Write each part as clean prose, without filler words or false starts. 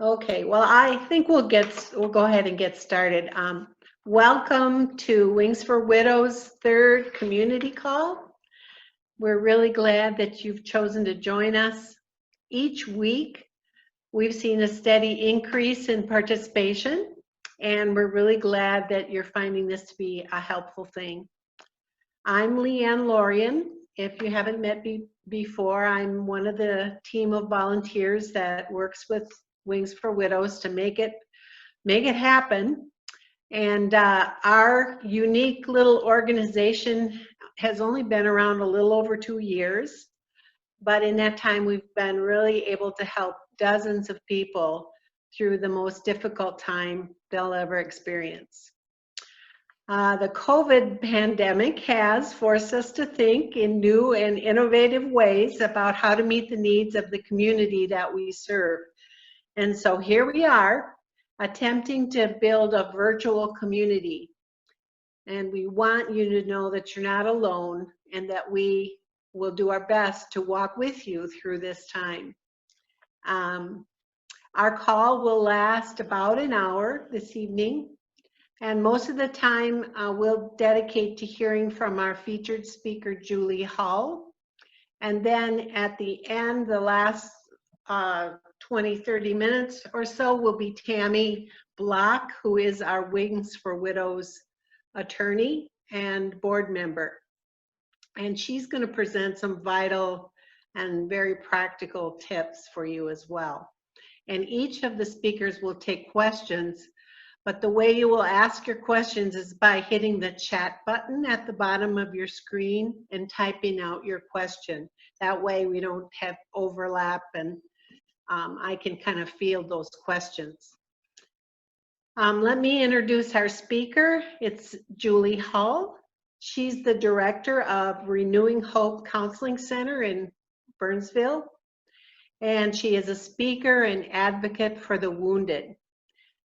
Okay, well, I think we'll go ahead and get started. Welcome to Wings for Widows' third community call. We're really glad that you've chosen to join us. Each week, we've seen a steady increase in participation, and we're really glad that you're finding this to be a helpful thing. I'm Leanne Lorian. If you haven't met me before, I'm one of the team of volunteers that works with Wings for Widows to make it happen. And our unique little organization has only been around a little over 2 years, but in that time we've been really able to help dozens of people through the most difficult time they'll ever experience. The COVID pandemic has forced us to think in new and innovative ways about how to meet the needs of the community that we serve. And so here we are, attempting to build a virtual community. And we want you to know that you're not alone and that we will do our best to walk with you through this time. Our call will last about an hour this evening. And most of the time we'll dedicate to hearing from our featured speaker, Julie Hull. And then at the end, the last 20, 30 minutes or so will be Tammy Block, who is our Wings for Widows attorney and board member. And she's going to present some vital and very practical tips for you as well. And each of the speakers will take questions, but the way you will ask your questions is by hitting the chat button at the bottom of your screen and typing out your question. That way we don't have overlap and I can kind of field those questions. Let me introduce our speaker. It's Julie Hull. She's the director of Renewing Hope Counseling Center in Burnsville. And she is a speaker and advocate for the wounded.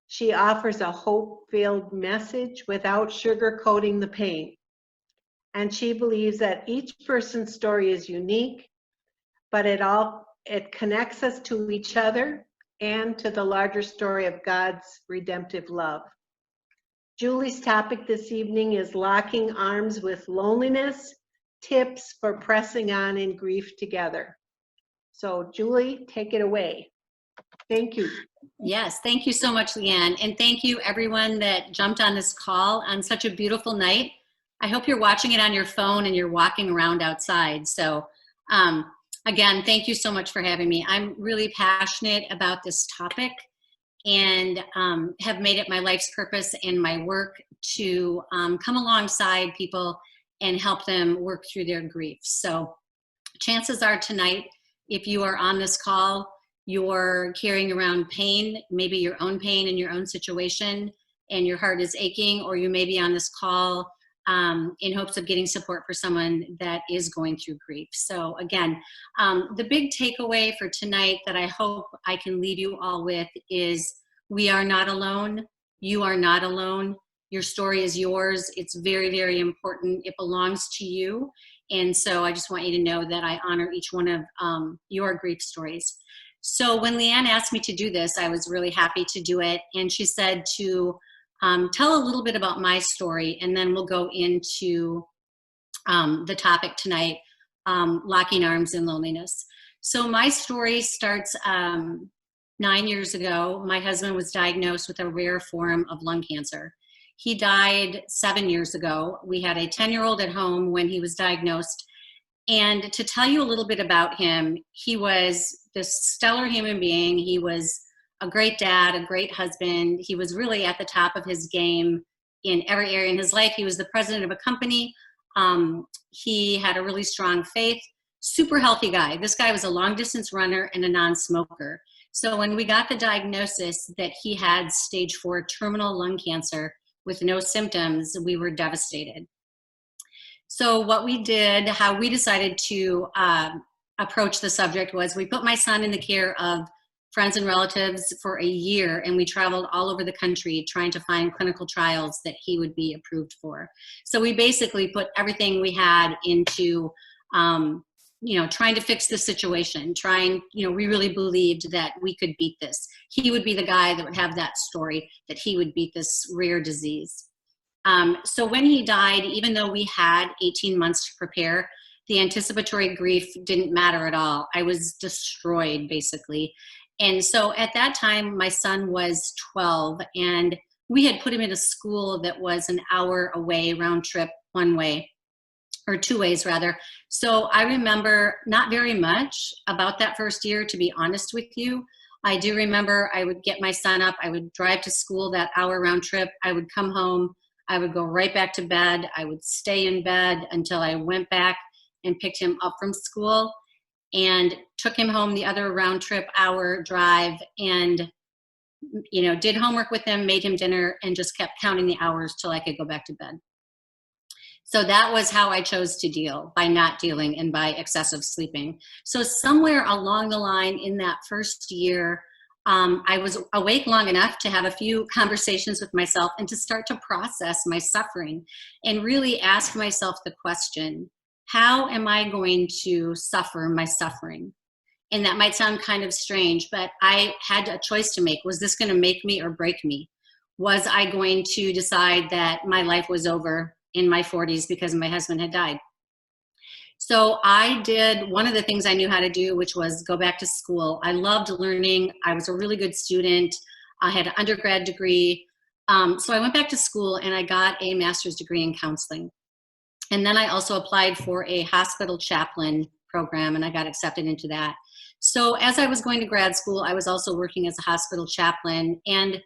She offers a hope-filled message without sugarcoating the pain. And she believes that each person's story is unique, but it connects us to each other and to the larger story of God's redemptive love. Julie's topic this evening is locking arms with loneliness, tips for pressing on in grief together. So Julie, take it away. Thank you. Yes, thank you so much, Leanne. And thank you everyone that jumped on this call on such a beautiful night. I hope you're watching it on your phone and you're walking around outside. So again, thank you so much for having me. I'm really passionate about this topic and have made it my life's purpose and my work to come alongside people and help them work through their grief. So chances are tonight, if you are on this call, you're carrying around pain, maybe your own pain in your own situation, and your heart is aching, or you may be on this call in hopes of getting support for someone that is going through grief. So again, the big takeaway for tonight that I hope I can leave you all with is we are not alone. You are not alone. Your story is yours. It's very, very important. It belongs to you. And so I just want you to know that I honor each one of your grief stories. So when Leanne asked me to do this, I was really happy to do it. And she said to tell a little bit about my story, and then we'll go into the topic tonight, locking arms in loneliness. So my story starts 9 years ago. My husband was diagnosed with a rare form of lung cancer. He died 7 years ago. We had a 10-year-old at home when he was diagnosed. And to tell you a little bit about him, he was this stellar human being. He was a great dad, a great husband. He was really at the top of his game in every area in his life. He was the president of a company. He had a really strong faith, super healthy guy. This guy was a long distance runner and a non-smoker. So when we got the diagnosis that he had stage 4 terminal lung cancer with no symptoms, we were devastated. So what we did, how we decided to approach the subject was we put my son in the care of friends and relatives for a year, and we traveled all over the country trying to find clinical trials that he would be approved for. So we basically put everything we had into trying to fix the situation, we really believed that we could beat this. He would be the guy that would have that story, that he would beat this rare disease. So when he died, even though we had 18 months to prepare, the anticipatory grief didn't matter at all. I was destroyed, basically. And so at that time, my son was 12, and we had put him in a school that was an hour away, round trip, one way, or two ways rather. So I remember not very much about that first year, to be honest with you. I do remember I would get my son up, I would drive to school that hour round trip, I would come home, I would go right back to bed, I would stay in bed until I went back and picked him up from school and took him home the other round trip hour drive, and did homework with him, made him dinner, and just kept counting the hours till I could go back to bed. So that was how I chose to deal, by not dealing and by excessive sleeping. So somewhere along the line in that first year, I was awake long enough to have a few conversations with myself and to start to process my suffering and really ask myself the question, how am I going to suffer my suffering? And that might sound kind of strange, but I had a choice to make. Was this going to make me or break me? Was I going to decide that my life was over in my 40s because my husband had died? So I did one of the things I knew how to do, which was go back to school. I loved learning. I was a really good student. I had an undergrad degree. So I went back to school and I got a master's degree in counseling. And then I also applied for a hospital chaplain program, and I got accepted into that. So as I was going to grad school, I was also working as a hospital chaplain. And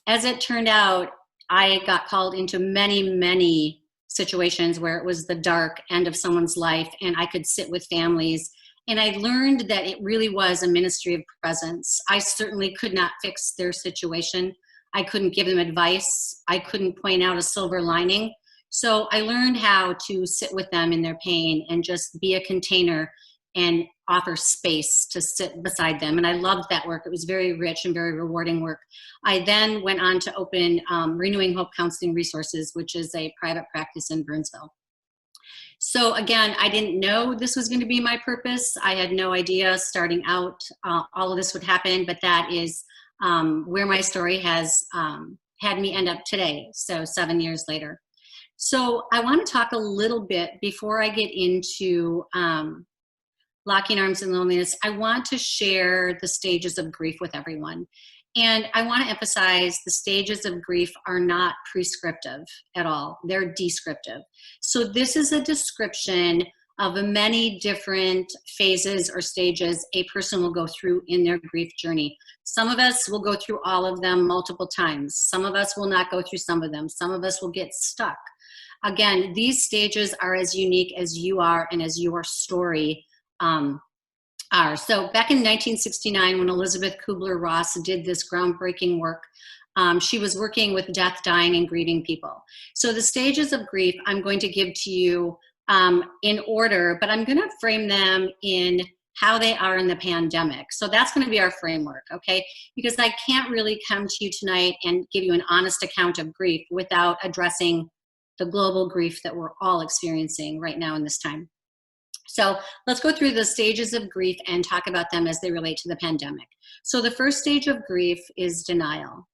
as it turned out, I got called into many, many situations where it was the dark end of someone's life, and I could sit with families. And I learned that it really was a ministry of presence. I certainly could not fix their situation. I couldn't give them advice. I couldn't point out a silver lining. So I learned how to sit with them in their pain and just be a container and offer space to sit beside them. And I loved that work. It was very rich and very rewarding work. I then went on to open Renewing Hope Counseling Resources, which is a private practice in Burnsville. So again, I didn't know this was going to be my purpose. I had no idea starting out all of this would happen, but that is where my story has had me end up today, so 7 years later. So I want to talk a little bit before I get into Locking Arms and Loneliness. I want to share the stages of grief with everyone. And I want to emphasize the stages of grief are not prescriptive at all. They're descriptive. So this is a description of the many different phases or stages a person will go through in their grief journey. Some of us will go through all of them multiple times. Some of us will not go through some of them. Some of us will get stuck. Again, these stages are as unique as you are and as your story are. So back in 1969, when Elizabeth Kubler-Ross did this groundbreaking work, she was working with death, dying, and grieving people. So the stages of grief I'm going to give to you in order, but I'm going to frame them in how they are in the pandemic. So that's going to be our framework, okay? Because I can't really come to you tonight and give you an honest account of grief without addressing the global grief that we're all experiencing right now in this time. So let's go through the stages of grief and talk about them as they relate to the pandemic. So the first stage of grief is denial.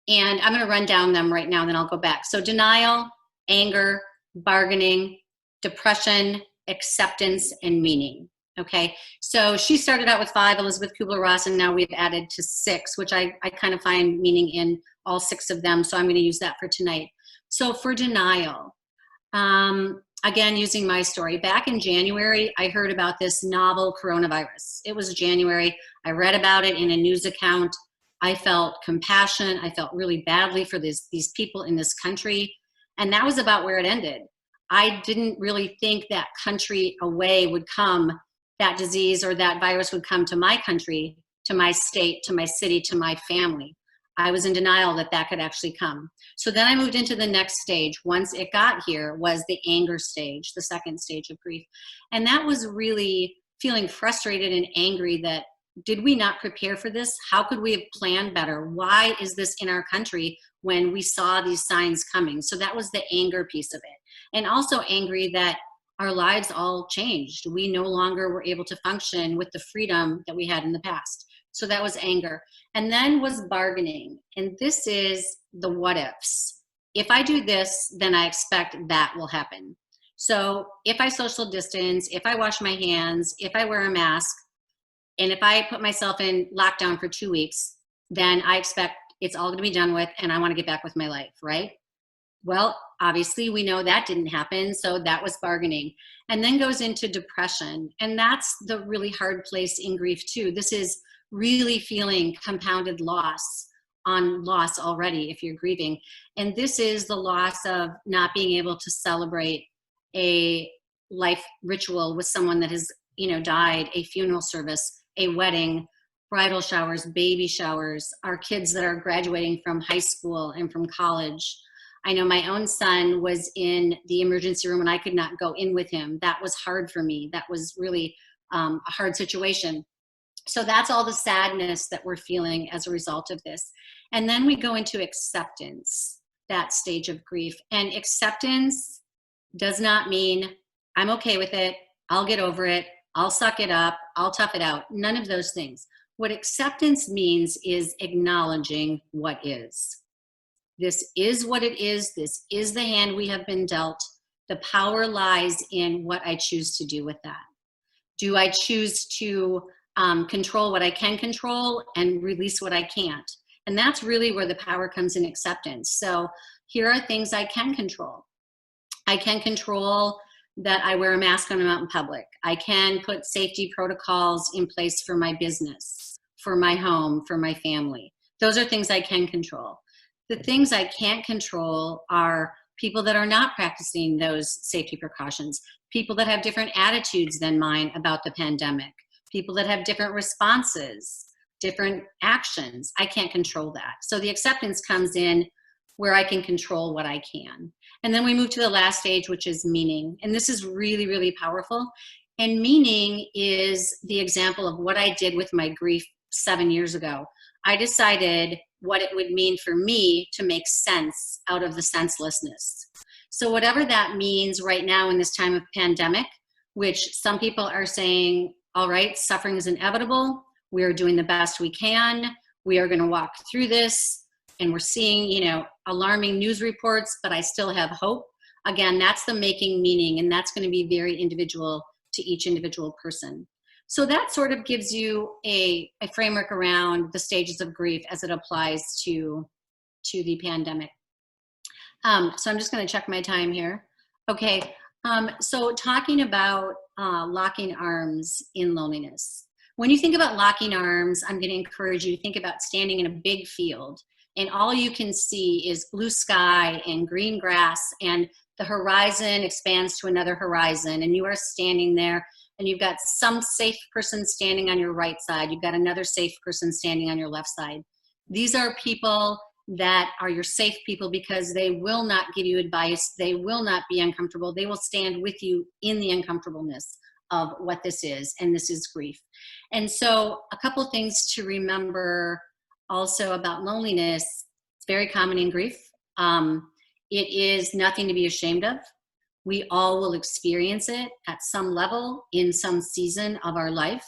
And I'm going to run down them right now, and then I'll go back. So denial, anger, bargaining, depression, acceptance, and meaning. Okay, so she started out with 5, Elizabeth Kubler-Ross, and now we've added to 6, which I kind of find meaning in all 6 of them. So I'm going to use that for tonight. So for denial, again, using my story, back in January, I heard about this novel coronavirus. It was January. I read about it in a news account. I felt compassion. I felt really badly for these people in this country. And that was about where it ended. I didn't really think that country away would come, that disease or that virus would come to my country, to my state, to my city, to my family. I was in denial that that could actually come. So then I moved into the next stage. Once it got here was the anger stage, the second stage of grief. And that was really feeling frustrated and angry that, did we not prepare for this? How could we have planned better? Why is this in our country when we saw these signs coming? So that was the anger piece of it. And also angry that our lives all changed. We no longer were able to function with the freedom that we had in the past. So that was anger. And then was bargaining. And this is the what ifs. If I do this, then I expect that will happen. So if I social distance, if I wash my hands, if I wear a mask, and if I put myself in lockdown for 2 weeks, then I expect it's all going to be done with and I want to get back with my life, right? Well, obviously we know that didn't happen, so that was bargaining. And then goes into depression. And that's the really hard place in grief too. This is really feeling compounded loss on loss already if you're grieving. And this is the loss of not being able to celebrate a life ritual with someone that has, died, a funeral service, a wedding, bridal showers, baby showers, our kids that are graduating from high school and from college. I know my own son was in the emergency room and I could not go in with him. That was hard for me. That was really a hard situation. So that's all the sadness that we're feeling as a result of this. And then we go into acceptance, that stage of grief. And acceptance does not mean I'm okay with it, I'll get over it, I'll suck it up, I'll tough it out. None of those things. What acceptance means is acknowledging what is. This is what it is. This is the hand we have been dealt. The power lies in what I choose to do with that. Do I choose to control what I can control and release what I can't? And that's really where the power comes in acceptance. So here are things I can control. I can control that I wear a mask when I'm out in public. I can put safety protocols in place for my business, for my home, for my family. Those are things I can control. The things I can't control are people that are not practicing those safety precautions, people that have different attitudes than mine about the pandemic, people that have different responses, different actions. I can't control that. So the acceptance comes in where I can control what I can. And then we move to the last stage, which is meaning. And this is really, really powerful. And meaning is the example of what I did with my grief 7 years ago. I decided what it would mean for me to make sense out of the senselessness. So whatever that means right now in this time of pandemic, which some people are saying, all right, suffering is inevitable. We are doing the best we can. We are going to walk through this. And we're seeing, alarming news reports, but I still have hope. Again, that's the making meaning, and that's going to be very individual to each individual person. So that sort of gives you a framework around the stages of grief as it applies to the pandemic. So I'm just going to check my time here. Okay, so talking about locking arms in loneliness. When you think about locking arms, I'm going to encourage you to think about standing in a big field, and all you can see is blue sky and green grass, and the horizon expands to another horizon, and you are standing there, and you've got some safe person standing on your right side. You've got another safe person standing on your left side. These are people that are your safe people because they will not give you advice. They will not be uncomfortable. They will stand with you in the uncomfortableness of what this is, and this is grief. And so a couple of things to remember also about loneliness. It's very common in grief. It is nothing to be ashamed of. We all will experience it at some level in some season of our life.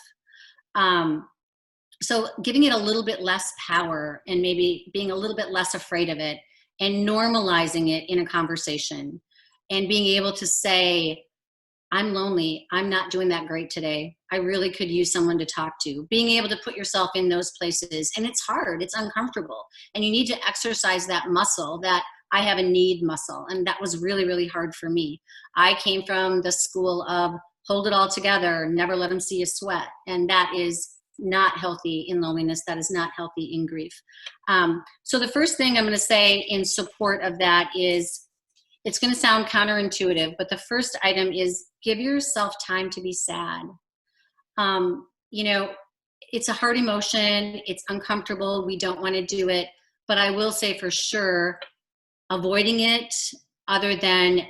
So giving it a little bit less power and maybe being a little bit less afraid of it and normalizing it in a conversation and being able to say, I'm lonely, I'm not doing that great today. I really could use someone to talk to. Being able to put yourself in those places, and it's hard, it's uncomfortable. And you need to exercise that muscle, that I have a need muscle. And that was really, really hard for me. I came from the school of hold it all together, never let them see you sweat. And that is not healthy in loneliness. That is not healthy in grief. So the first thing I'm going to say in support of that is, it's going to sound counterintuitive, but the first item is give yourself time to be sad. It's a hard emotion. It's uncomfortable. We don't want to do it. But I will say for sure, avoiding it, other than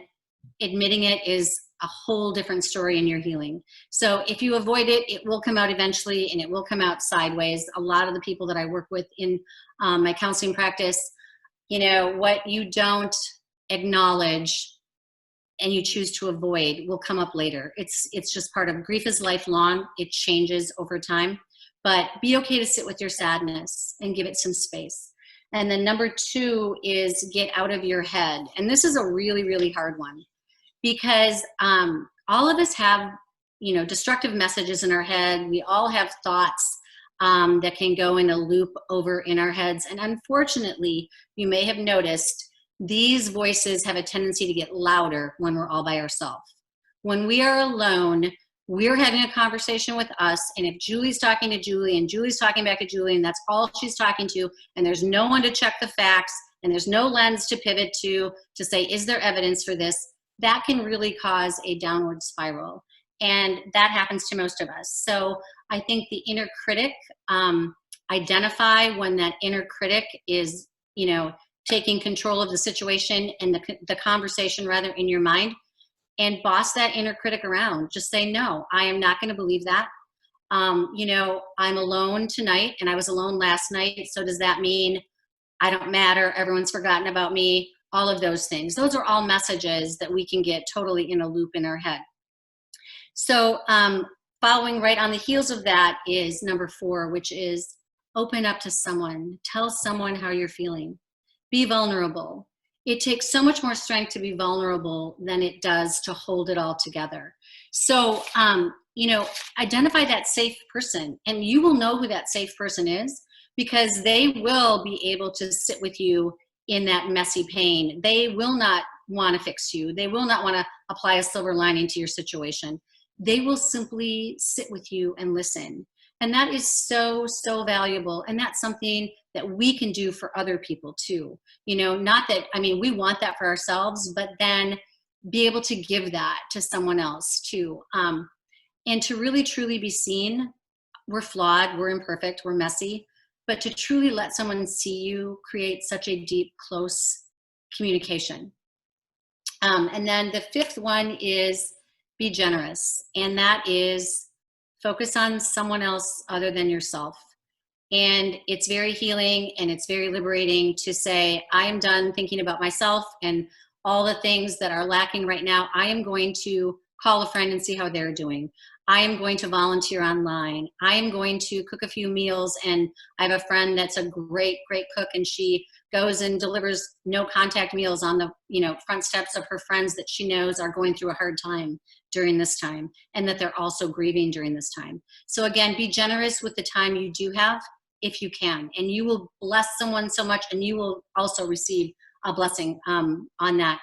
admitting it, is a whole different story in your healing. So if you avoid it, it will come out eventually, and it will come out sideways. A lot of the people that I work with in my counseling practice, what you don't acknowledge and you choose to avoid will come up later. It's just part of grief is lifelong. It changes over time, but be okay to sit with your sadness and give it some space. And then number 2 is get out of your head. And this is a really, really hard one because all of us have, destructive messages in our head. We all have thoughts that can go in a loop over in our heads. And unfortunately, you may have noticed these voices have a tendency to get louder when we're all by ourselves. When we are alone, we're having a conversation with us, and if Julie's talking to Julie and Julie's talking back to Julie and that's all she's talking to, and there's no one to check the facts and there's no lens to pivot to say, is there evidence for this? That can really cause a downward spiral. And that happens to most of us. So I think the inner critic, identify when that inner critic is, taking control of the situation and the conversation rather in your mind, and boss that inner critic around. Just say, no, I am not going to believe that. I'm alone tonight and I was alone last night. So does that mean I don't matter? Everyone's forgotten about me. All of those things. Those are all messages that we can get totally in a loop in our head. So following right on the heels of that is number 4, which is open up to someone. Tell someone how you're feeling. Be vulnerable. It takes so much more strength to be vulnerable than it does to hold it all together. So, identify that safe person, and you will know who that safe person is because they will be able to sit with you in that messy pain. They will not want to fix you. They will not want to apply a silver lining to your situation. They will simply sit with you and listen. And that is so, so valuable. And that's something that we can do for other people too. Not that, we want that for ourselves, but then be able to give that to someone else too. And to really, truly be seen. We're flawed, we're imperfect, we're messy, but to truly let someone see you create such a deep, close communication. And then the 5th one is be generous. And that is focus on someone else other than yourself. And it's very healing and it's very liberating to say, I am done thinking about myself and all the things that are lacking right now. I am going to call a friend and see how they're doing. I am going to volunteer online. I am going to cook a few meals. And I have a friend that's a great, great cook, and she goes and delivers no contact meals on the front steps of her friends that she knows are going through a hard time during this time, and that they're also grieving during this time. So again, be generous with the time you do have if you can, and you will bless someone so much, and you will also receive a blessing on that.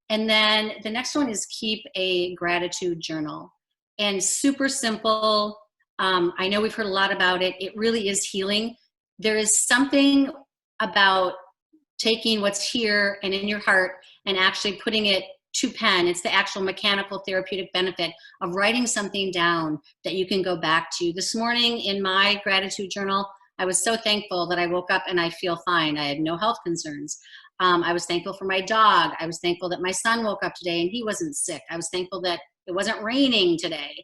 And then the next one is keep a gratitude journal. And super simple. I know we've heard a lot about it. It really is healing. There is something about taking what's here and in your heart and actually putting it to pen. It's the actual mechanical therapeutic benefit of writing something down that you can go back to. This morning in my gratitude journal, I was so thankful that I woke up and I feel fine. I had no health concerns. I was thankful for my dog. I was thankful that my son woke up today and he wasn't sick. I was thankful that it wasn't raining today.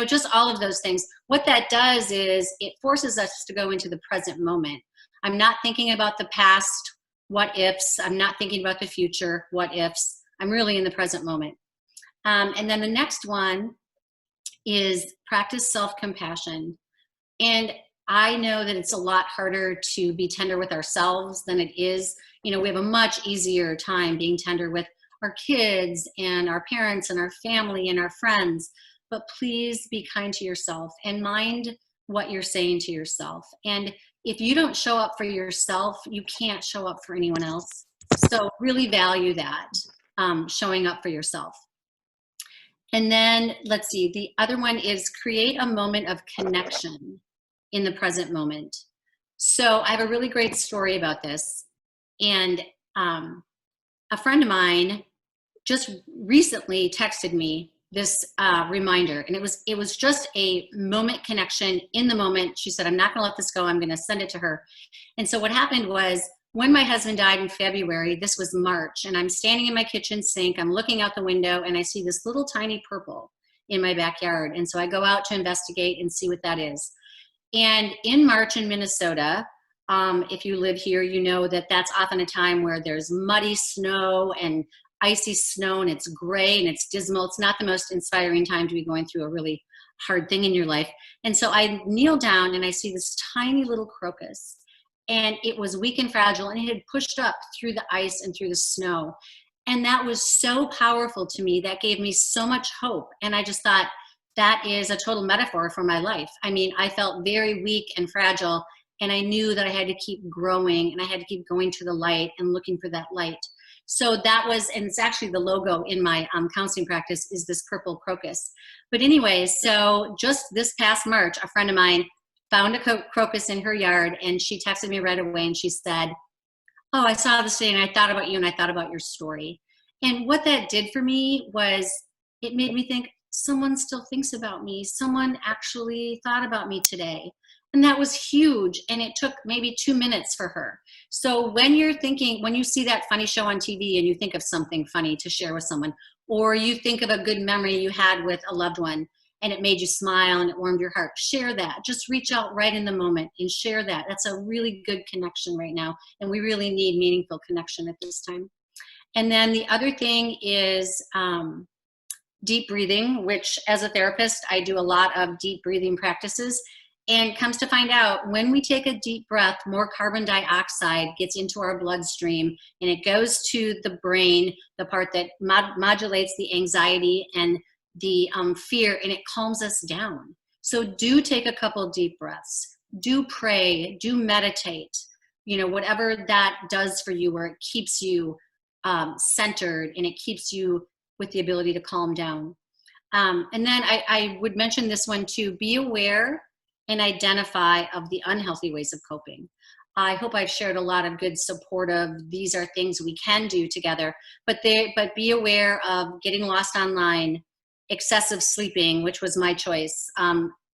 Just all of those things. What that does is it forces us to go into the present moment. I'm not thinking about the past, what ifs. I'm not thinking about the future, what ifs. I'm really in the present moment. And then the next one is practice self-compassion. And I know that it's a lot harder to be tender with ourselves than it is. We have a much easier time being tender with our kids and our parents and our family and our friends. But please be kind to yourself and mind what you're saying to yourself. And if you don't show up for yourself, you can't show up for anyone else. So really value that, showing up for yourself. And then let's see, the other one is create a moment of connection in the present moment. So I have a really great story about this. And a friend of mine just recently texted me this reminder, and it was just a moment connection in the moment. She said, I'm not gonna let this go. I'm gonna send it to her. And so what happened was when my husband died in February, this was March, and I'm standing in my kitchen sink, I'm looking out the window, and I see this little tiny purple in my backyard. And so I go out to investigate and see what that is. And in March in Minnesota, if you live here, you know that that's often a time where there's muddy snow and icy snow and it's gray and it's dismal. It's not the most inspiring time to be going through a really hard thing in your life. And so I kneel down and I see this tiny little crocus, and it was weak and fragile, and it had pushed up through the ice and through the snow. And that was so powerful to me. That gave me so much hope. And I just thought, that is a total metaphor for my life. I mean, I felt very weak and fragile, and I knew that I had to keep growing, and I had to keep going to the light and looking for that light. So that was, and it's actually the logo in my counseling practice, is this purple crocus. But anyway, so just this past March, a friend of mine found a crocus in her yard, and she texted me right away, and she said, "Oh, I saw this today, and I thought about you, and I thought about your story." And what that did for me was, it made me think, someone still thinks about me. Someone actually thought about me today. And that was huge. And it took maybe 2 minutes for her. So when you're thinking, when you see that funny show on TV and you think of something funny to share with someone, or you think of a good memory you had with a loved one and it made you smile and it warmed your heart, share that. Just reach out right in the moment and share that. That's a really good connection right now. And we really need meaningful connection at this time. And then the other thing is deep breathing, which as a therapist, I do a lot of deep breathing practices. And comes to find out, when we take a deep breath, more carbon dioxide gets into our bloodstream, and it goes to the brain, the part that modulates the anxiety and the fear, and it calms us down. So do take a couple deep breaths. Do pray. Do meditate. You know, whatever that does for you, where it keeps you centered and it keeps you with the ability to calm down. And then I would mention this one too. Be aware and identify of the unhealthy ways of coping. I hope I've shared a lot of good supportive, these are things we can do together, but be aware of getting lost online, excessive sleeping, which was my choice,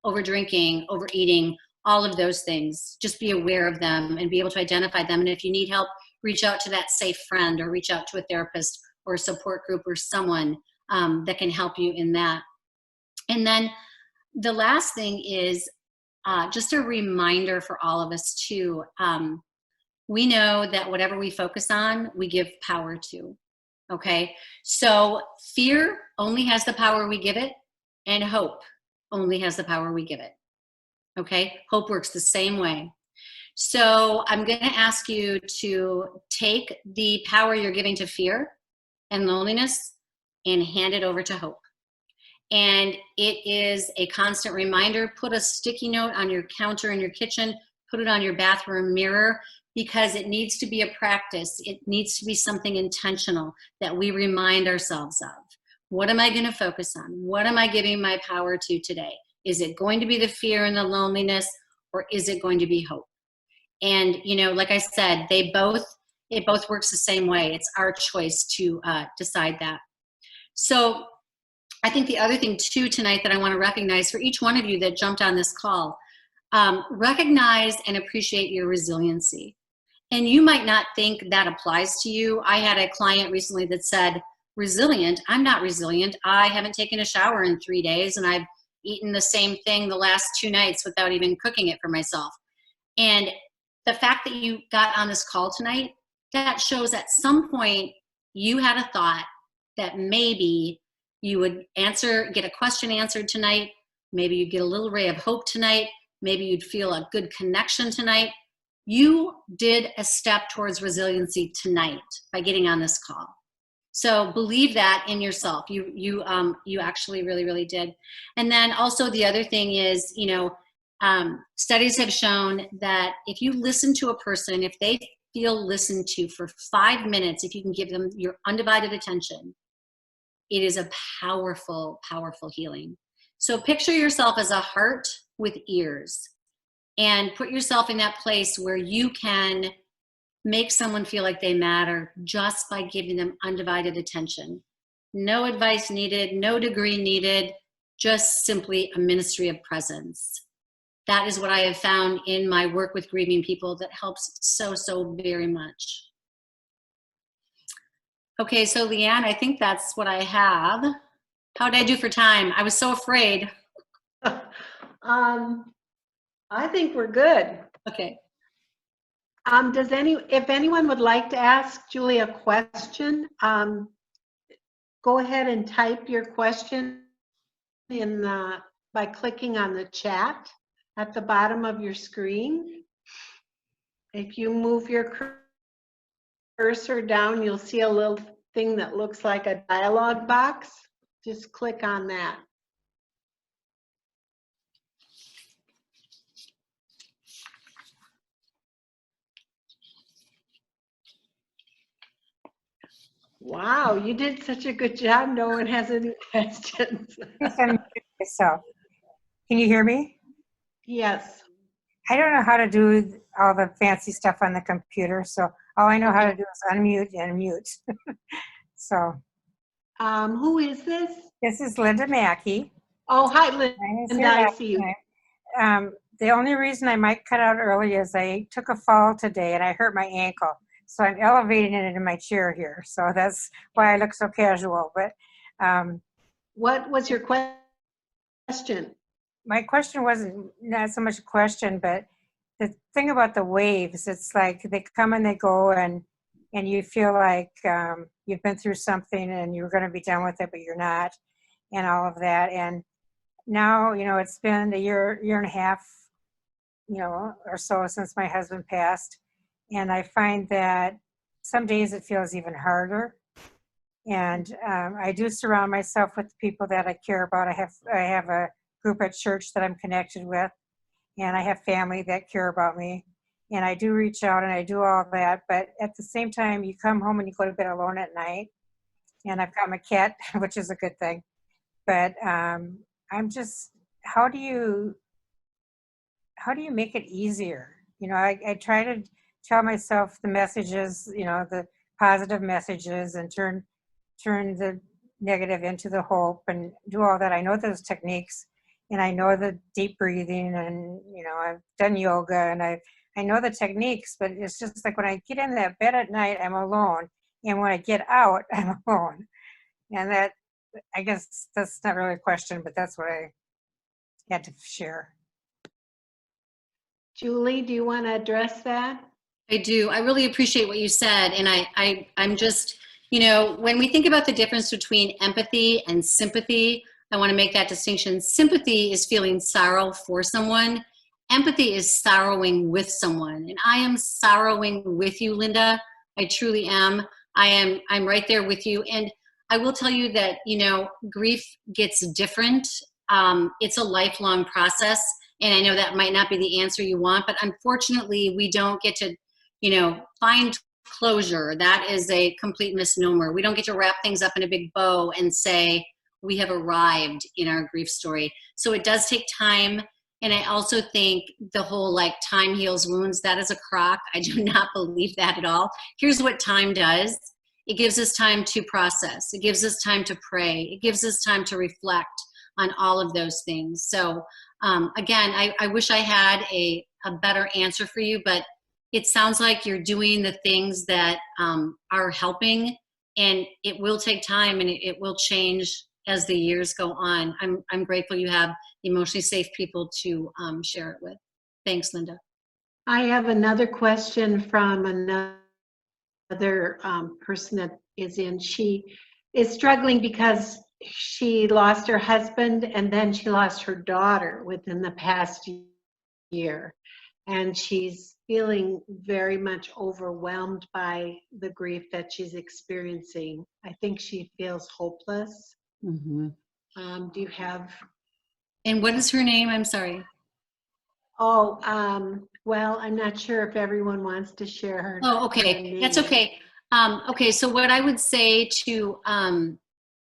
over drinking, overeating, all of those things. Just be aware of them and be able to identify them. And if you need help, reach out to that safe friend, or reach out to a therapist or a support group or someone that can help you in that. And then the last thing is just a reminder for all of us too. We know that whatever we focus on, we give power to. Okay, so fear only has the power we give it, and hope only has the power we give it. Okay, hope works the same way. So I'm going to ask you to take the power you're giving to fear and loneliness and hand it over to hope. And it is a constant reminder. Put a sticky note on your counter in your kitchen, put it on your bathroom mirror, because it needs to be a practice. It needs to be something intentional that we remind ourselves of. What am I going to focus on? What am I giving my power to today? Is it going to be the fear and the loneliness, or is it going to be hope? And, you know, like I said, it both works the same way. It's our choice to decide that. So I think the other thing too tonight that I want to recognize for each one of you that jumped on this call, recognize and appreciate your resiliency. And you might not think that applies to you. I had a client recently that said, resilient? I'm not resilient. I haven't taken a shower in 3 days, and I've eaten the same thing the last 2 nights without even cooking it for myself. And the fact that you got on this call tonight, that shows at some point you had a thought that maybe you would get a question answered tonight. Maybe you'd get a little ray of hope tonight. Maybe you'd feel a good connection tonight. You did a step towards resiliency tonight by getting on this call. So believe that in yourself. You actually really, really did. And then also the other thing is, you know, studies have shown that if you listen to a person, if they feel listened to for 5 minutes, if you can give them your undivided attention, it is a powerful, powerful healing. So picture yourself as a heart with ears, and put yourself in that place where you can make someone feel like they matter just by giving them undivided attention. No advice needed, no degree needed, just simply a ministry of presence. That is what I have found in my work with grieving people that helps so, so very much. Okay, so Leanne, I think that's what I have. How did I do for time? I was so afraid. I think we're good. Okay. If anyone would like to ask Julie a question, go ahead and type your question in by clicking on the chat at the bottom of your screen. If you move your cursor down, you'll see a little thing that looks like a dialog box. Just click on that. Wow, you did such a good job. No one has any questions. Yes, I'm muted myself. Can you hear me? Yes. I don't know how to do all the fancy stuff on the computer, so all I know how to do is unmute and mute. So Who is this? this is Linda Mackey. Oh, hi, I was Linda. here I last see you. time. The only reason I might cut out early is I took a fall today and I hurt my ankle. So I'm elevating it in my chair here. So that's why I look so casual. But What was your question? my question wasn't not so much a question, but the thing about the waves, it's like they come and they go, and you feel like you've been through something and you're going to be done with it, but you're not, and all of that. And now, it's been a year and a half, or so since my husband passed, and I find that some days it feels even harder. And I do surround myself with people that I care about. I have a group at church that I'm connected with, and I have family that care about me, and I do reach out and I do all that. But at the same time, you come home and you go to bed alone at night, and I've got my cat, which is a good thing. But I'm just, how do you make it easier? I try to tell myself the messages, the positive messages, and turn the negative into the hope, and do all that. I know those techniques, and I know the deep breathing, and I've done yoga, and I know the techniques, but it's just like when I get in that bed at night, I'm alone, and when I get out, I'm alone. And that, I guess that's not really a question, but that's what I had to share. Julie, do you want to address that? I do. I really appreciate what you said. And I'm just, when we think about the difference between empathy and sympathy, I want to make that distinction. Sympathy is feeling sorrow for someone. Empathy is sorrowing with someone. And I am sorrowing with you, Linda. I truly am. I'm right there with you. And I will tell you that, grief gets different. It's a lifelong process. And I know that might not be the answer you want, but unfortunately, we don't get to, find closure. That is a complete misnomer. We don't get to wrap things up in a big bow and say, we have arrived in our grief story. So it does take time. And I also think the whole time heals wounds, that is a crock. I do not believe that at all. Here's what time does. It gives us time to process. It gives us time to pray. It gives us time to reflect on all of those things. So again, I wish I had a better answer for you, but it sounds like you're doing the things that are helping, and it will take time, and it will change as the years go on. I'm grateful you have emotionally safe people to share it with. Thanks, Linda. I have another question from another person that is in. She is struggling because she lost her husband and then she lost her daughter within the past year. And she's feeling very much overwhelmed by the grief that she's experiencing. I think she feels hopeless. Mm-hmm. Do you have? And what is her name? I'm sorry. Oh, well, I'm not sure if everyone wants to share her. Oh, okay. That's okay. Okay, so what I would say to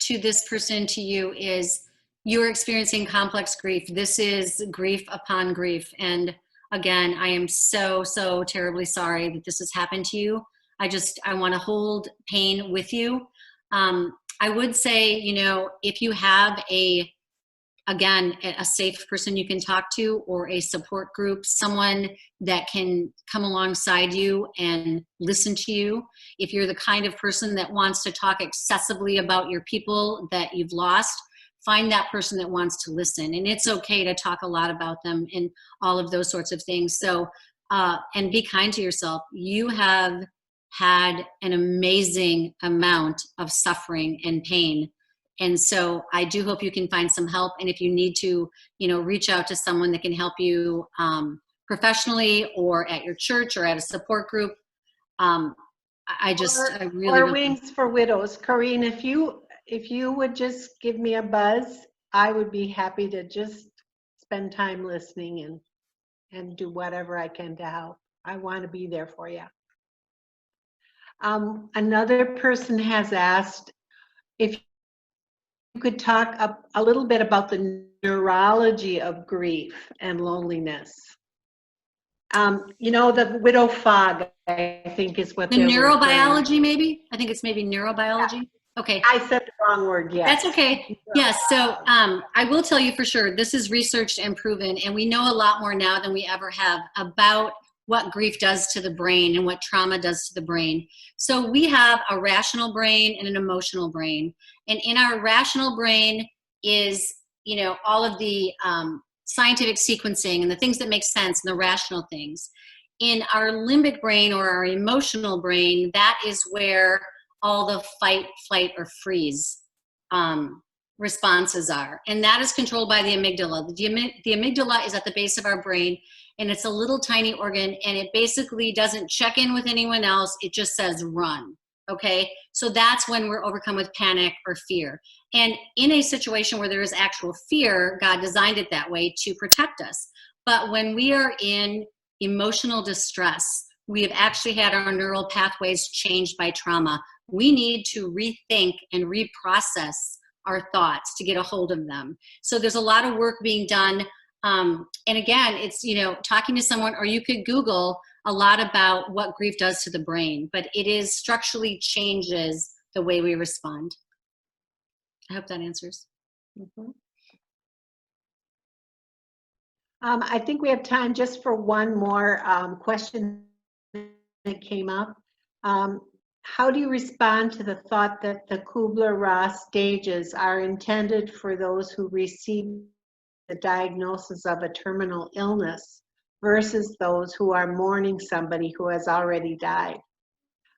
this person, to you, is you're experiencing complex grief. This is grief upon grief. And again, I am so, so terribly sorry that this has happened to you. I want to hold pain with you. I would say, if you have a safe person you can talk to, or a support group, someone that can come alongside you and listen to you. If you're the kind of person that wants to talk excessively about your people that you've lost, find that person that wants to listen. And it's okay to talk a lot about them and all of those sorts of things. So, and be kind to yourself. You have had an amazing amount of suffering and pain. And so I do hope you can find some help. And if you need to, reach out to someone that can help you professionally or at your church or at a support group. I really. Or Wings for Widows. Corrine, if you would just give me a buzz, I would be happy to just spend time listening and do whatever I can to help. I want to be there for you. Another person has asked if you could talk a little bit about the neurology of grief and loneliness. The widow fog, I think, is what the neurobiology, maybe? I think it's maybe neurobiology. Yeah. Okay. I said the wrong word, yes. That's okay. Yes, so I will tell you for sure, this is researched and proven, and we know a lot more now than we ever have about what grief does to the brain and what trauma does to the brain. So we have a rational brain and an emotional brain. And in our rational brain is, all of the scientific sequencing and the things that make sense and the rational things. In our limbic brain or our emotional brain, that is where all the fight, flight, or freeze responses are. And that is controlled by the amygdala. The amygdala is at the base of our brain, and it's a little tiny organ, and it basically doesn't check in with anyone else. It just says run, okay? So that's when we're overcome with panic or fear. And in a situation where there is actual fear, God designed it that way to protect us. But when we are in emotional distress, we have actually had our neural pathways changed by trauma. We need to rethink and reprocess our thoughts to get a hold of them. So there's a lot of work being done. And again, it's, talking to someone, or you could Google a lot about what grief does to the brain, but it is structurally changes the way we respond. I hope that answers. Mm-hmm. I think we have time just for one more question that came up. How do you respond to the thought that the Kubler-Ross stages are intended for those who receive the diagnosis of a terminal illness versus those who are mourning somebody who has already died?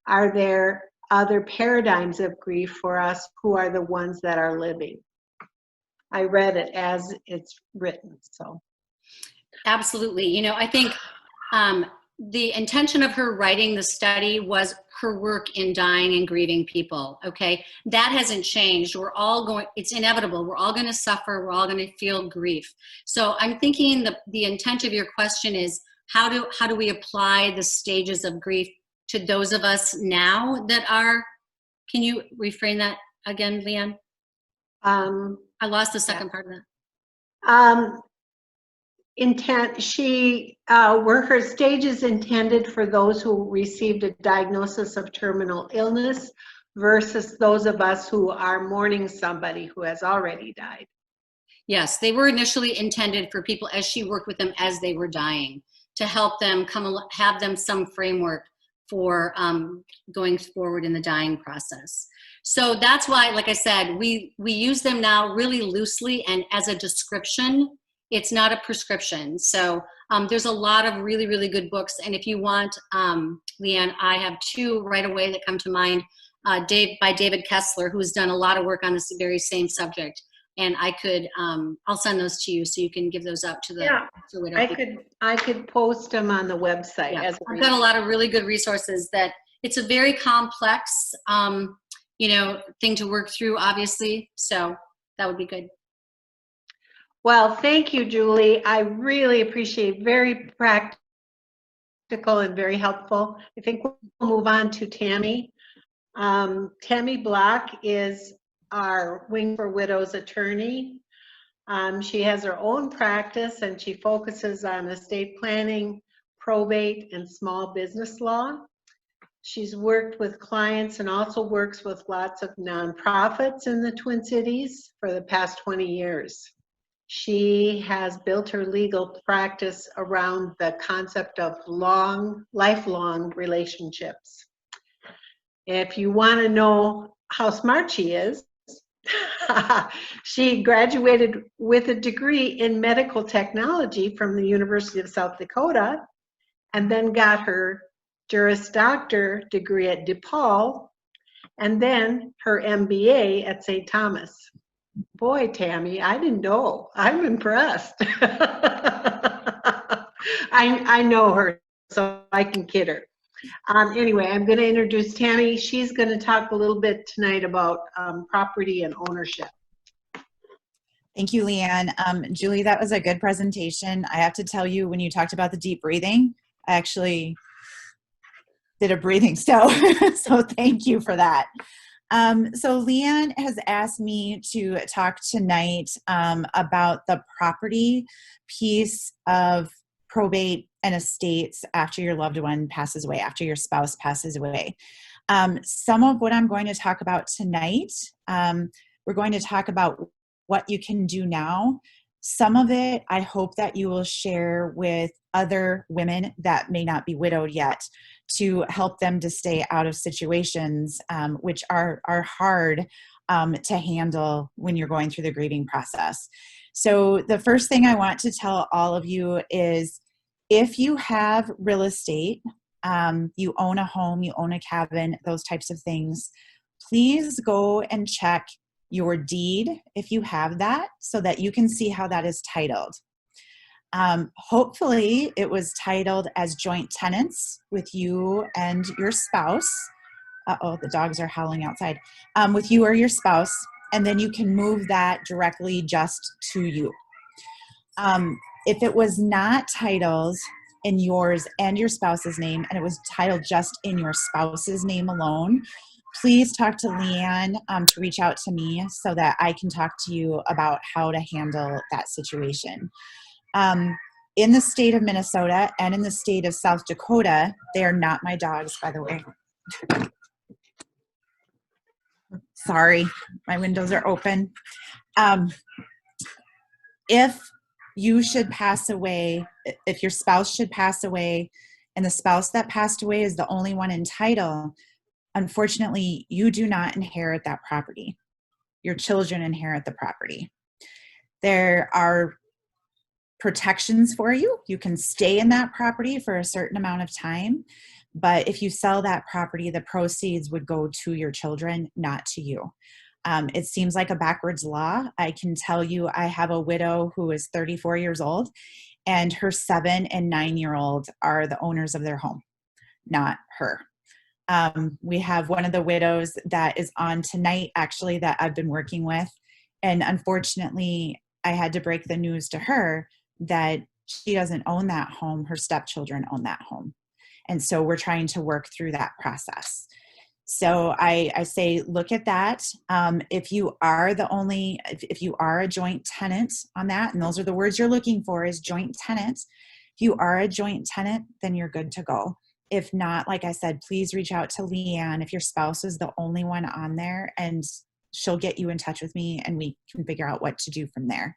Are there other paradigms of grief for us who are the ones that are living? I read it as it's written, so. Absolutely. I think the intention of her writing the study was her work in dying and grieving people, okay? That hasn't changed. We're all going, it's inevitable. We're all going to suffer. We're all going to feel grief. So I'm thinking the intent of your question is, how do we apply the stages of grief to those of us now that are, can you reframe that again, Leanne? I lost the second part of that. Were her stages intended for those who received a diagnosis of terminal illness versus those of us who are mourning somebody who has already died? Yes, they were initially intended for people as she worked with them as they were dying, to help them have them some framework for going forward in the dying process. So that's why, like I said, we use them now really loosely and as a description. It's not a prescription. So there's a lot of really, really good books. And if you want, Leanne, I have two right away that come to mind, by David Kessler, who's done a lot of work on this very same subject. And I could, I'll send those to you so you can give those out to the widow. I could post them on the website. Yeah. I've got a lot of really good resources that it's a very complex, thing to work through, obviously. So that would be good. Well, thank you, Julie. I really appreciate, very practical and very helpful. I think we'll move on to Tammy. Tammy Block is our Wing for Widows attorney. She has her own practice and she focuses on estate planning, probate, and small business law. She's worked with clients and also works with lots of nonprofits in the Twin Cities for the past 20 years. She has built her legal practice around the concept of lifelong relationships. If you want to know how smart she is, she graduated with a degree in medical technology from the University of South Dakota and then got her Juris Doctor degree at DePaul, and then her MBA at St. Thomas. Boy, Tammy, I didn't know. I'm impressed. I know her, so I can kid her. Anyway, I'm going to introduce Tammy. She's going to talk a little bit tonight about property and ownership. Thank you, Leanne. Julie, that was a good presentation. I have to tell you, when you talked about the deep breathing, I actually did a breathing so thank you for that. So Leanne has asked me to talk tonight about the property piece of probate and estates after your loved one passes away, after your spouse passes away. Some of what I'm going to talk about tonight, we're going to talk about what you can do now. Some of it, I hope that you will share with other women that may not be widowed yet to help them to stay out of situations which are hard to handle when you're going through the grieving process. So the first thing I want to tell all of you is, if you have real estate, you own a home, you own a cabin, those types of things, please go and check your deed if you have that, so that you can see how that is titled. Hopefully it was titled as joint tenants with you and your spouse. Uh-oh, the dogs are howling outside. With you or your spouse, and then you can move that directly just to you. If it was not titled in yours and your spouse's name, and it was titled just in your spouse's name alone, please talk to Leanne to reach out to me so that I can talk to you about how to handle that situation. In the state of Minnesota and in the state of South Dakota, they are not my dogs, by the way. Sorry, my windows are open. If you should pass away, if your spouse should pass away, and the spouse that passed away is the only one in title, unfortunately, you do not inherit that property. Your children inherit the property. There are protections for you. You can stay in that property for a certain amount of time, but if you sell that property, the proceeds would go to your children, not to you. It seems like a backwards law. I can tell you, I have a widow who is 34 years old, and her 7 and 9-year-old are the owners of their home, not her. We have one of the widows that is on tonight, actually, that I've been working with. And unfortunately, I had to break the news to her that she doesn't own that home. Her stepchildren own that home. And so we're trying to work through that process. So I say, look at that. If you are if you are a joint tenant on that, and those are the words you're looking for, is joint tenant. If you are a joint tenant, then you're good to go. If not, like I said, please reach out to Leanne if your spouse is the only one on there, and she'll get you in touch with me and we can figure out what to do from there.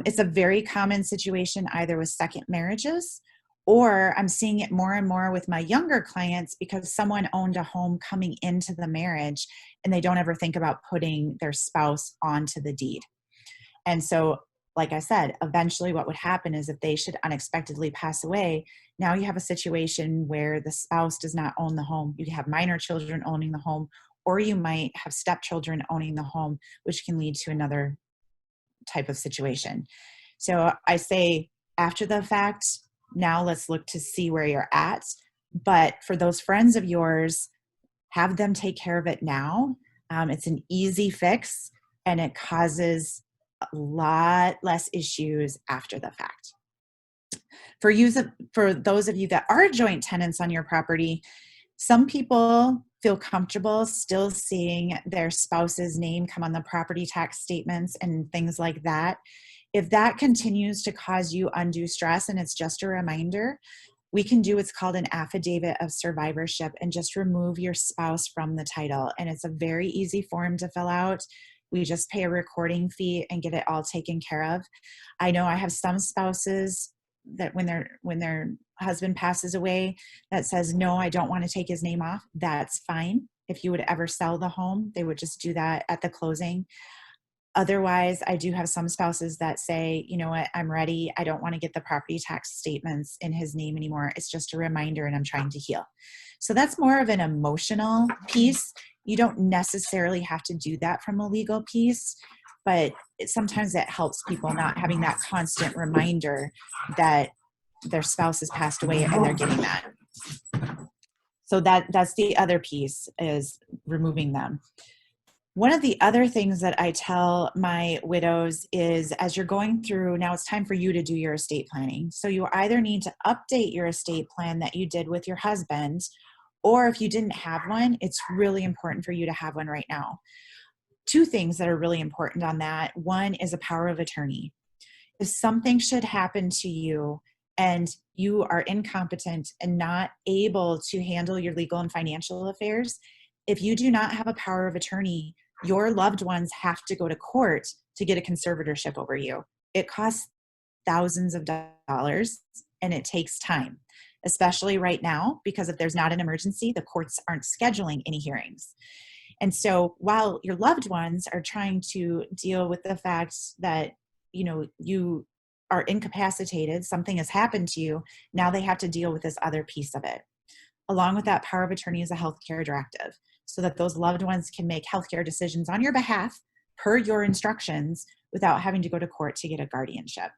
It's a very common situation either with second marriages, or I'm seeing it more and more with my younger clients because someone owned a home coming into the marriage and they don't ever think about putting their spouse onto the deed. And so, like I said, eventually what would happen is if they should unexpectedly pass away, now you have a situation where the spouse does not own the home. You have minor children owning the home, or you might have stepchildren owning the home, which can lead to another type of situation. So I say, after the fact, now let's look to see where you're at. But for those friends of yours, have them take care of it now. It's an easy fix, and it causes a lot less issues after the fact. For those of you that are joint tenants on your property, some people feel comfortable still seeing their spouse's name come on the property tax statements and things like that. If that continues to cause you undue stress, and it's just a reminder, we can do what's called an affidavit of survivorship and just remove your spouse from the title. And it's a very easy form to fill out. We just pay a recording fee and get it all taken care of. I know I have some spouses that when their husband passes away that says, no, I don't want to take his name off. That's fine. If you would ever sell the home, they would just do that at the closing. Otherwise, I do have some spouses that say, you know what, I'm ready. I don't want to get the property tax statements in his name anymore. It's just a reminder and I'm trying to heal. So that's more of an emotional piece. You don't necessarily have to do that from a legal piece, but sometimes it helps people not having that constant reminder that their spouse has passed away and they're getting that. So that's the other piece, is removing them. One of the other things that I tell my widows is, as you're going through, now it's time for you to do your estate planning. So you either need to update your estate plan that you did with your husband, or if you didn't have one, it's really important for you to have one right now. Two things that are really important on that. One is a power of attorney. If something should happen to you and you are incompetent and not able to handle your legal and financial affairs, if you do not have a power of attorney, your loved ones have to go to court to get a conservatorship over you. It costs thousands of dollars and it takes time, especially right now, because if there's not an emergency, the courts aren't scheduling any hearings. And so while your loved ones are trying to deal with the fact that, you know, you are incapacitated, something has happened to you, now they have to deal with this other piece of it. Along with that, power of attorney is a healthcare directive, so that those loved ones can make healthcare decisions on your behalf per your instructions without having to go to court to get a guardianship.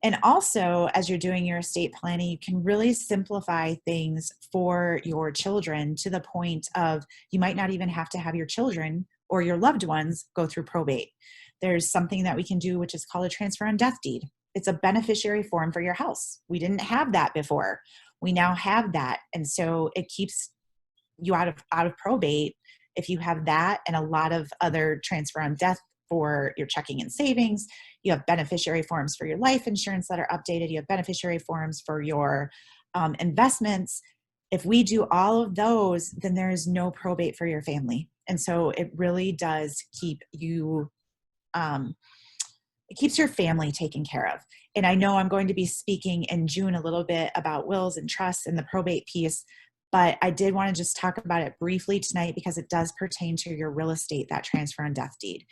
And also, as you're doing your estate planning, you can really simplify things for your children to the point of you might not even have to have your children or your loved ones go through probate. There's something that we can do, which is called a transfer on death deed. It's a beneficiary form for your house. We didn't have that before. We now have that. And so it keeps you out of probate if you have that, and a lot of other transfer on death for your checking and savings. You have beneficiary forms for your life insurance that are updated. You have beneficiary forms for your investments. If we do all of those, then there is no probate for your family. And so it really does keep you, it keeps your family taken care of. And I know I'm going to be speaking in June a little bit about wills and trusts and the probate piece, but I did want to just talk about it briefly tonight because it does pertain to your real estate, that transfer on death deed.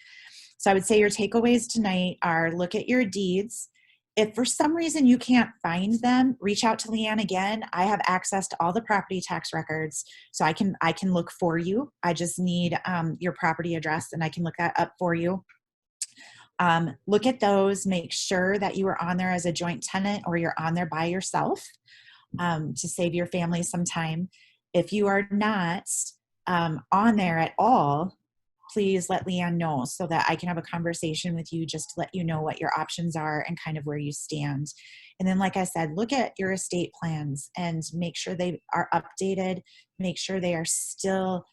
So I would say your takeaways tonight are: look at your deeds. If for some reason you can't find them, reach out to Leanne again. I have access to all the property tax records, so I can look for you. I just need your property address and I can look that up for you. Look at those, make sure that you are on there as a joint tenant or you're on there by yourself, to save your family some time. If you are not on there at all, please let Leanne know so that I can have a conversation with you just to let you know what your options are and kind of where you stand. And then, like I said, look at your estate plans and make sure they are updated, make sure they are still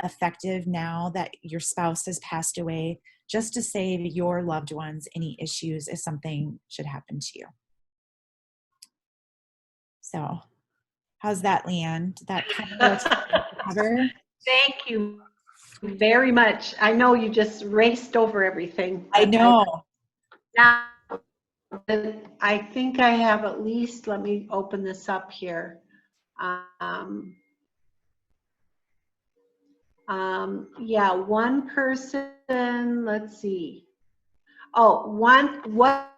effective now that your spouse has passed away, just to save your loved ones any issues if something should happen to you. So how's that, Leanne? Did that kind of cover? Thank you very much. I know you just raced over everything. I know. Now, I think I have at least, let me open this up here. Yeah, one person, let's see. Oh, what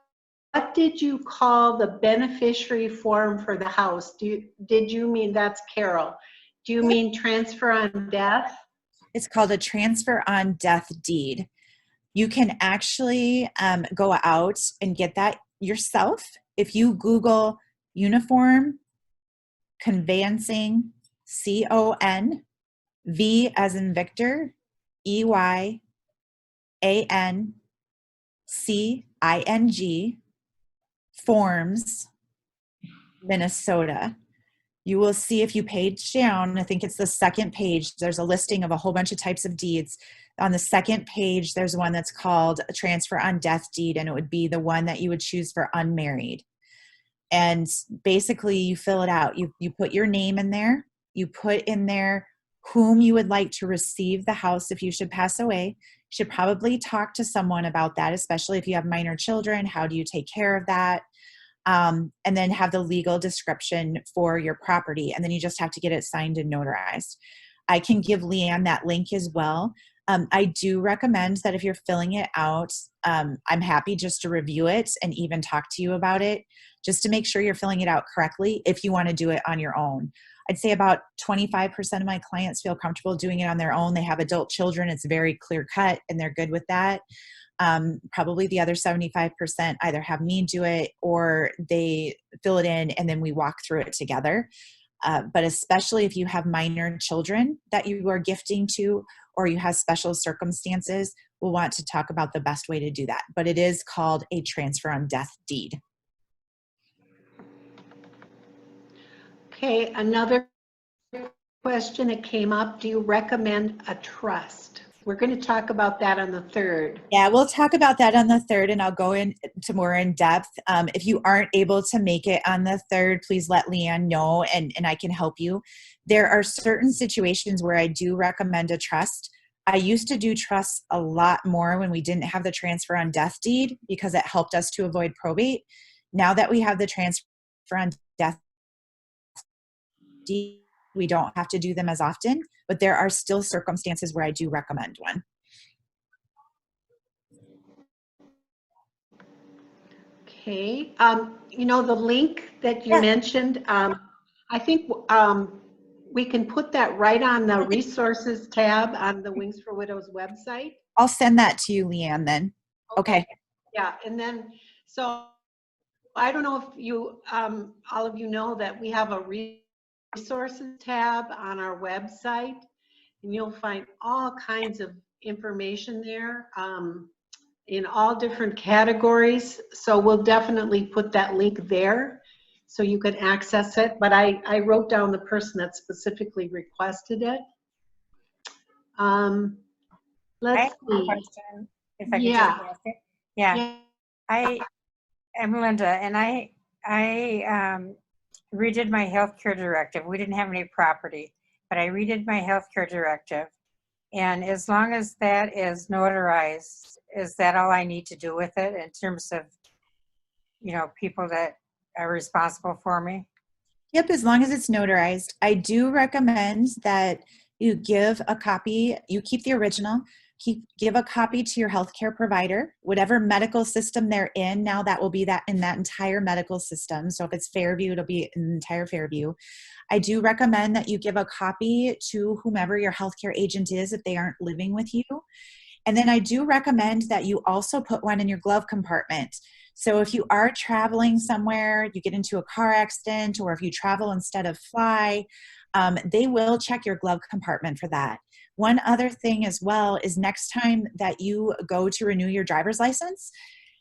did you call the beneficiary form for the house? Did you mean, that's Carol. Do you mean transfer on death? It's called a transfer on death deed. You can actually go out and get that yourself. If you Google uniform conveyancing, CON, V as in Victor, EYANCING, forms, Minnesota. You will see if you page down, I think it's the second page, there's a listing of a whole bunch of types of deeds. On the second page, there's one that's called a transfer on death deed, and it would be the one that you would choose for unmarried. And basically you fill it out. You put your name in there. You put in there whom you would like to receive the house if you should pass away. You should probably talk to someone about that, especially if you have minor children. How do you take care of that? And then have the legal description for your property. And then you just have to get it signed and notarized. I can give Leanne that link as well. I do recommend that if you're filling it out, I'm happy just to review it and even talk to you about it, just to make sure you're filling it out correctly if you want to do it on your own. I'd say about 25% of my clients feel comfortable doing it on their own. They have adult children. It's very clear cut and they're good with that. Probably the other 75% either have me do it or they fill it in and then we walk through it together. But especially if you have minor children that you are gifting to, or you have special circumstances, we'll want to talk about the best way to do that. But it is called a transfer on death deed. Okay, another question that came up, do you recommend a trust? We're going to talk about that on the 3rd. Yeah, we'll talk about that on the 3rd, and I'll go into more in depth. If you aren't able to make it on the 3rd, please let Leanne know, and I can help you. There are certain situations where I do recommend a trust. I used to do trusts a lot more when we didn't have the transfer on death deed because it helped us to avoid probate. Now that we have the transfer on death deed, we don't have to do them as often, but there are still circumstances where I do recommend one. Okay, you know, the link that you mentioned, I think we can put that right on the resources tab on the Wings for Widows website. I'll send that to you, Leanne, then. Okay. Yeah, and then, so I don't know if you, all of you know that we have a resources tab on our website, and you'll find all kinds of information there in all different categories. So we'll definitely put that link there so you can access it. But I wrote down the person that specifically requested it. Let's I have a see. question, if I could Yeah. just ask it. Yeah. I am Linda, and I redid my healthcare directive. We didn't have any property, but I redid my healthcare directive. And as long as that is notarized, is that all I need to do with it in terms of, you know, people that are responsible for me? Yep, as long as it's notarized. I do recommend that you give a copy, you keep the original, give a copy to your healthcare provider, whatever medical system they're in. Now that will be that in that entire medical system. So if it's Fairview, it'll be in the entire Fairview. I do recommend that you give a copy to whomever your healthcare agent is if they aren't living with you. And then I do recommend that you also put one in your glove compartment. So if you are traveling somewhere, you get into a car accident, or if you travel instead of fly, they will check your glove compartment for that. One other thing as well is next time that you go to renew your driver's license,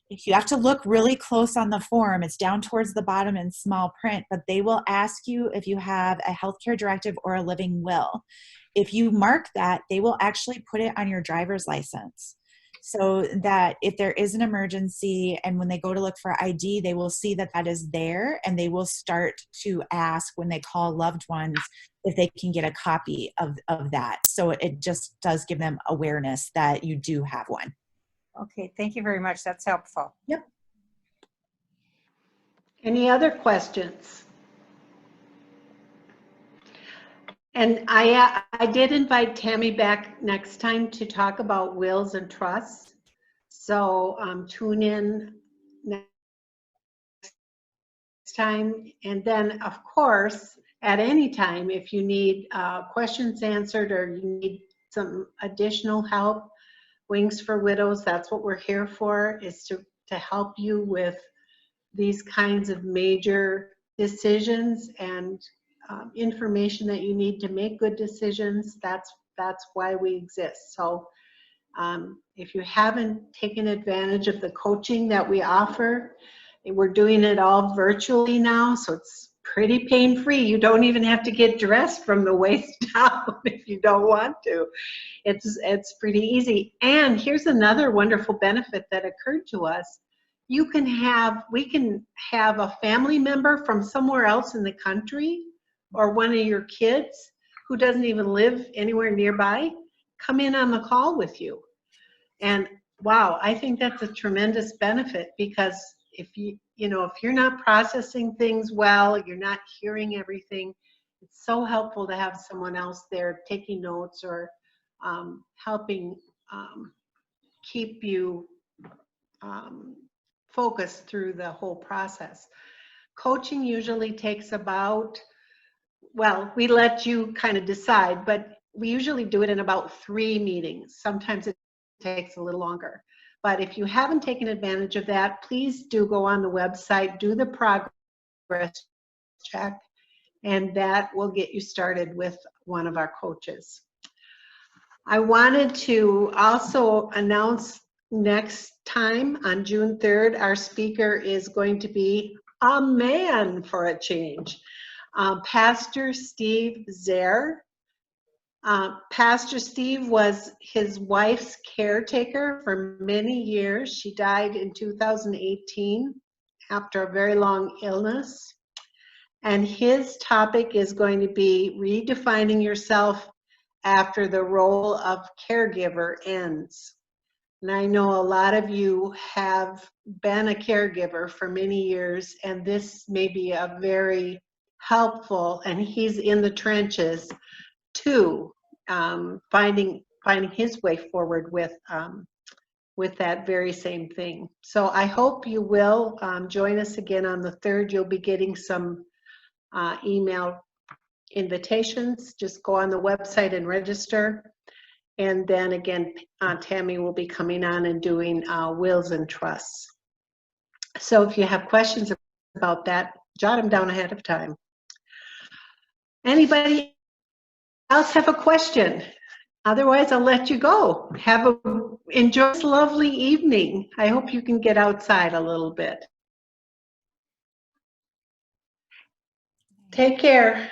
if you have to look really close on the form, it's down towards the bottom in small print, but they will ask you if you have a healthcare directive or a living will. If you mark that, they will actually put it on your driver's license so that if there is an emergency and when they go to look for ID, they will see that that is there, and they will start to ask when they call loved ones if they can get a copy of that. So it just does give them awareness that you do have one. Okay, thank you very much. That's helpful. Yep. Any other questions? And I did invite Tammy back next time to talk about wills and trusts. So tune in next time. And then, of course, at any time, if you need questions answered or you need some additional help, Wings for Widows, that's what we're here for, is to help you with these kinds of major decisions and information that you need to make good decisions. That's why we exist. So if you haven't taken advantage of the coaching that we offer, we're doing it all virtually now, so it's pretty pain-free. You don't even have to get dressed from the waist down if you don't want to. It's pretty easy. And here's another wonderful benefit that occurred to us. We can have a family member from somewhere else in the country, or one of your kids who doesn't even live anywhere nearby, come in on the call with you. And wow, I think that's a tremendous benefit, because if you're not processing things well, you're not hearing everything, it's so helpful to have someone else there taking notes or helping keep you focused through the whole process. Coaching usually takes about, well, we let you kind of decide, but we usually do it in about 3 meetings. Sometimes it takes a little longer. But if you haven't taken advantage of that, please do go on the website, do the progress check, and that will get you started with one of our coaches. I wanted to also announce next time on June 3rd, our speaker is going to be a man for a change, Pastor Steve Zare. Pastor Steve was his wife's caretaker for many years. She died in 2018 after a very long illness. And his topic is going to be redefining yourself after the role of caregiver ends. And I know a lot of you have been a caregiver for many years, and this may be a very helpful, and he's in the trenches too, finding his way forward with that very same thing. So I hope you will join us again on the 3rd. You'll be getting some email invitations. Just go on the website and register. And then again, Tammy will be coming on and doing wills and trusts. So if you have questions about that, jot them down ahead of time. Anybody else have a question? Otherwise, I'll let you go. Enjoy this lovely evening. I hope you can get outside a little bit. Take care.